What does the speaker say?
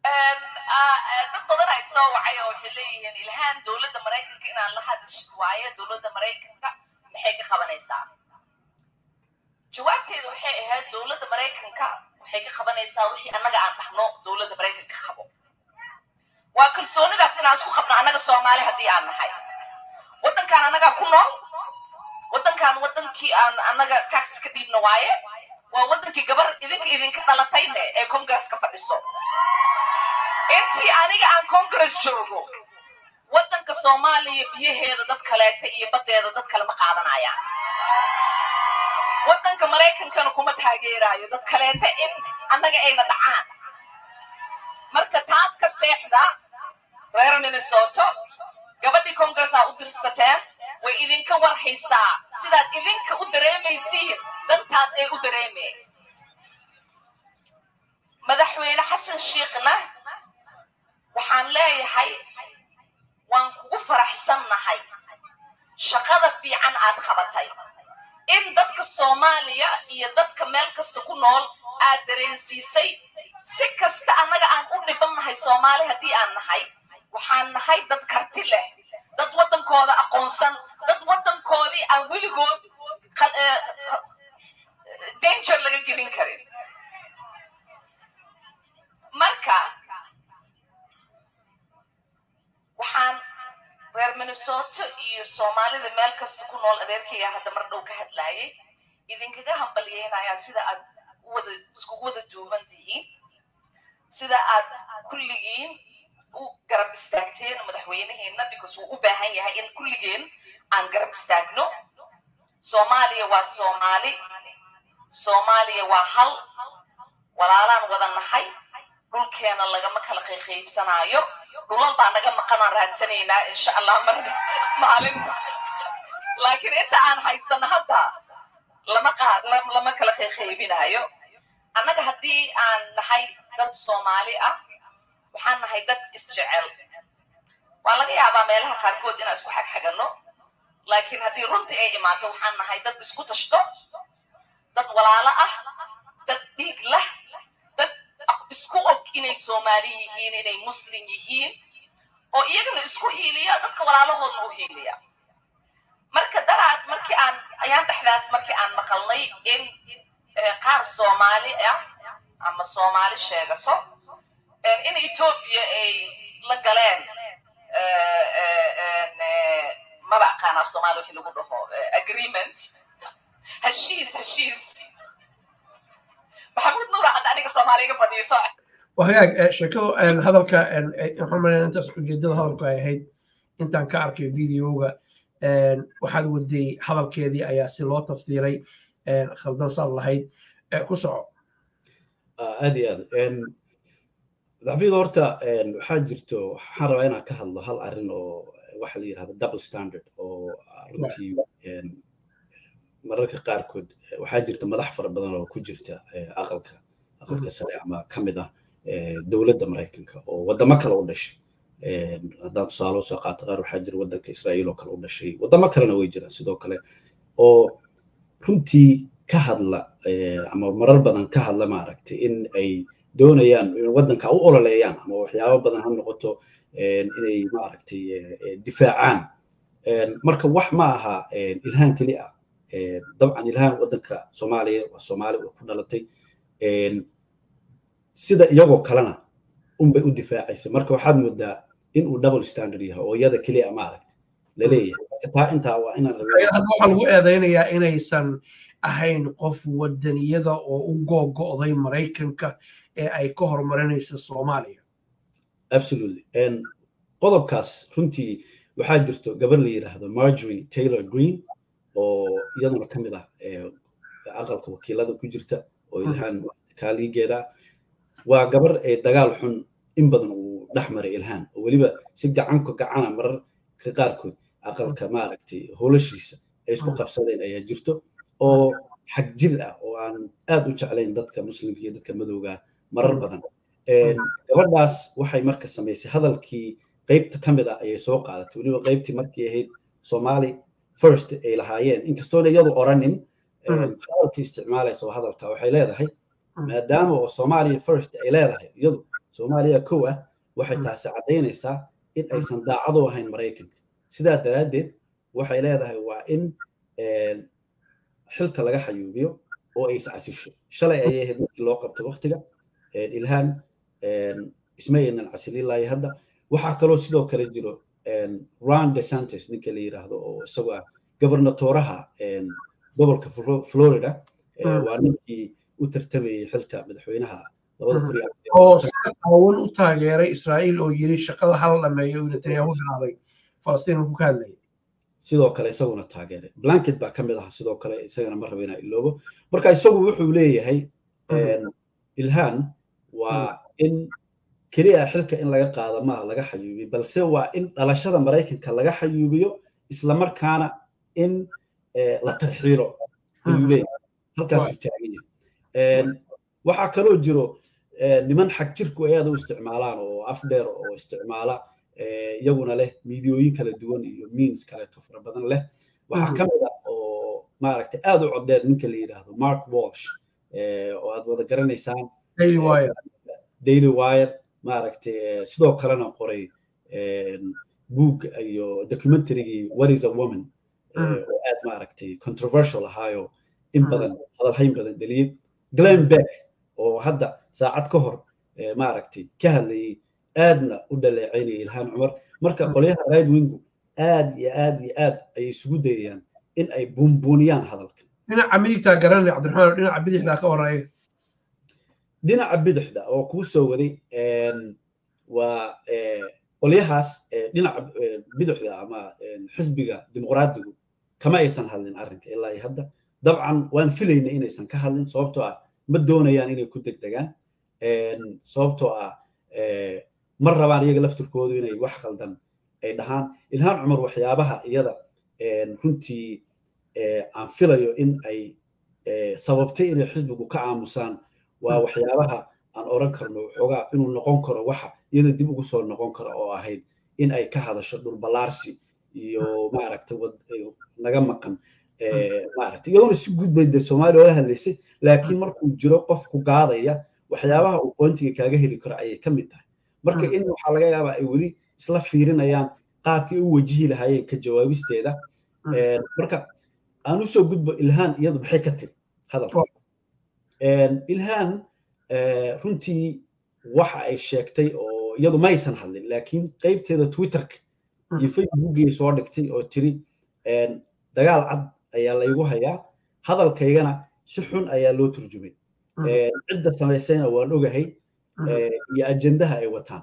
dad badan ay soo wacay oo waxay leeyihiin ilhaan dowladda maraykanka inaan la hadashin waayo dowladda maraykanka maxay ka qabanaysaa jawaabteedu waxay ahayd dowladda maraykanka waxay ka qabanaysaa wixii annaga aan dhahno dowladda maraykanka qabo waa kalsoonidaas inaan isku qabno annaga soomaali haddii aan nahay waddankaan annagaa ku nool waddankaan waddankii aan annaga tax ka dhiibno waaye waa waddankii gabar idinka dhalatayne ee congaresska fadhiso intii aniga aan congress joogo waddanka soomaaliya biyaheeda dad kaleeta iyo baddeeda dad kale ma qaadanayaan waddanka maraykankana kuma taageeraayo dad kaleeta in annaga ayna dhacaan marka taas ka seexda reer minnesota gabadhii congressa u dirsateen way idinka warhaysaa sidaad idinka u dareemaysiin dantaas ay u dareemeen madaxweyne xasan sheekhna waxaan leeyahay waan kugu faraxsannahay shaqada fiican aad qabatay in dadka Soomaaliya iyo dadka meel kasta ku nool aad dareensiisay si kasta annaga aan u dhibannahay Soomaali haddii aan nahay waxaan nahay dad karti leh dad waddankooda aqoonsan dad waddankoodii aan weligood danger laga gelin karin marka waxaan reer Minnesota iyo Soomaalida meel kasta ku nool adeerkayga hadda mar dhow ka hadlaayay idinkaga hambalyeynaya sida aad isku wada duuban tihiin sida aad kulligiin u garab istaagteen madaxweynaheena because uu u baahan yahay in kulligeen aan garab istaagno Soomaaliya waa Soomaaliya waa hal walaalaan wada nahay dhulkeena lagama kala qaybsanaayo dhulal baa naga maqanaan raadsanaynaa insha Allah marna maalinta laakiin inta aan haysano hadda lama kala qaybinaayo annaga haddii aan nahay dad Soomaali ah waxaan nahay dad isjecel waa laga yaabaa meelaha qaarkood inaan isku xagxagano laakiin haddii runtii ay imaato waxaan nahay dad isku tashto dad walaalo ah dad dhiig leh dad isku og inay Soomaali yihiin inay Muslim yihiin oo iyagana isku hiiliya dadka walaalahoodna u hiiliya marka daraad markii ayaan dhexdaas markii aan maqalnay in qaar Soomaali ah ama Soomaali sheegato in Ethiopia ay la galeen ma baqaan af Soomaali wixii lagu dhaho agreement heshiis محمود نور عند أنا كصومالي قبل يسوع. وهيك شكله هذا محمد أنت جدد هذا هاي أنت كأرك فيديو وحد ودي هذا كذي أي سلوت تفسيري خلدنا صار الله هاي كسر. هذه في دورته حاجرته حرينا كهلا هل أرنو وحلير هذا دبل ستاندرد أو رنتي mararka qaarkood waxaa jirta madax fara badan oo ku jirta aqalka sare ama kamid ah dawladda Mareykanka oo wadamo kale u dhashay haddaan tusaale soo qaato qaar waxaa jira waddanka Israa'iil oo kale u dhashay wadamo kalena way jiraan sidoo kale oo runtii ka hadla ama marar badan ka hadla maaragtay in ay doonayaan in waddanka u ololeeyaan ama waxyaabo badan ha noqoto inay maaragtay difaacaan marka wax ma aha ilhaan kali ah طبعا ilhaan waddanka Soomaaliya waa Soomaali oo ku dhalatay sida iyagoo kalena bay u difaacaysa marka waxaad moodaa in uu double standard yahay oo iyada kaliya ma aragtay la leeyahay marka taa inta waa inaan hadda waxa lagu eedeynayaa inaysan ahayn qof waddaniyada oo u go'go'day Mareykanka ee ay ka hormarinayso Soomaaliya absolutely qodobkaas runtii waxaa jirto gabar la yiraahdo Marjorie Taylor Greene oo iyaduna kamid ah aqalka wakiilada ku jirta oo ilhaan kaaligeeda waa gabar ay dagaal xun in badan uu dhaxmaray ilhaan oo waliba si gacana marar ka qaarkood aqalka maaragtay hoolashiisa ay isku qabsadeen ayaa jirto oo xaq jir ah oo aan aad u jeclayn dadka muslimka iyo dadka madowga marar badan gabadhaas waxay marka sameysay hadalkii qaybta kamid ah ayay soo qaadatay waliba qaybtii markii ahayd Soomaali first ay lahaayeen inkastoo iyadu oranin hadalka isticmaalayso hadalka waxay leedahay maadaama oo Soomaaliya first ay leedahay iyadu soomaaliya kow ah waxay taasi caddaynaysaa in aysan daacado ahayn maraykanka sidaa daraaddeed waxay leedahay waa in xilka laga xayuubiyo oo ay iscasisho shalay ayay ahayd markii loo qabtay waqtiga ilhaan isma aynan casililaayo hadda waxaa kaloo sidoo kale jiro Ron DeSantis ninka la yiraahdo oo isagoo ah gobernatoraha gobolka Florida waa ninkii u tartamayay xilka madaxweynaha oo awoon u taageeray Israa'iil oo yiri shaqada hal dhameeyo oo Netanyahu bilaabay Falastiin ku ka hadlay sidoo kale isaguna taageeray blanket baa kamid ah sidoo kale isagana ma rabeyna iloobo marka isagu wuxuu leeyahay ilhaan waa in kaliya xilka in laga qaado ma laga xayuubiyo balse waa in dhalashada Mareykanka laga xayuubiyo isla markaana in la tarxiilo ayuu leeyahay halkaas uu taagan yahay waxa kaloo jiro niman xag jirku ay aad u isticmaalaan oo af dheer oo isticmaala iyaguna leh miidiyooyin kala duwan iyo means kale fara badan leh waxa kamid ah oo maaragtay aad u codeer ninka la yiraahdo Mark Walsh oo aad wada garanaysaan Daily Wire maaragtay sidoo kalena qoray book iyo documentary What is a Woman oo aad maaragtay controversial ahaayo in badan hadalhayn badan dhaliyay Glenn Beck oo hadda saacad ka hor maaragtay ka hadlayay aadna u dhaleeceynay ilhaan cumar marka qolyaha right wing aad iyo aad ay isugu dayayaan in ay buunbuuniyaan hadalka dhinaca midigta garanay Cabdiraxmaan dhinaca bidixda ka horeeyay dhinaca bidixda oo ku soo waday waa qolyahaas dhinaca bidixda ama xisbiga dimuqraadigu kama aysan hadlin arrinka ilaa hadda dabcan waan filaynay inaysan ka hadlin sababtoo ah ma doonayaan inay ku degdegaan sababtoo ah mar rabaan iyaga laftirkoodu inay wax khaldan ay dhahaan ilhaan cumar waxyaabaha iyada runtii aan filayo in ay sababtay inay xisbigu ka aamusaan waa waxyaabaha aan oran karno waxoogaa inuu noqon karo waxa iyada dib ugu soo noqon karo oo ahayd in ay ka hadasho dhul balaarsi iyo maaragtay naga maqan maaragtay iyadoo si gudbay de Soomaaliya oo la hadlaysay laakiin markuu jiro qof ku gaadaya waxyaabaha uu qoontiga kaaga heli karo ayay ka mid tahay marka in waxa laga yaabaa ay weli isla fiirinayaan qaabkii u wajihi lahaayeen ka jawaabisteeda marka aan u soo gudbo ilhaan iyadu maxay ka tiri hadalka ilhaan runtii waxa ay sheegtay oo iyadu ma aysan hadlin laakiin qaybteeda Twitterka iyo Facebookga soo dhigtay oo tiri dagaal cad ayaa la igu hayaa hadalkaygana si xun ayaa loo turjumay cidda samaysayna waan ogahay iyo ajendaha ay wataan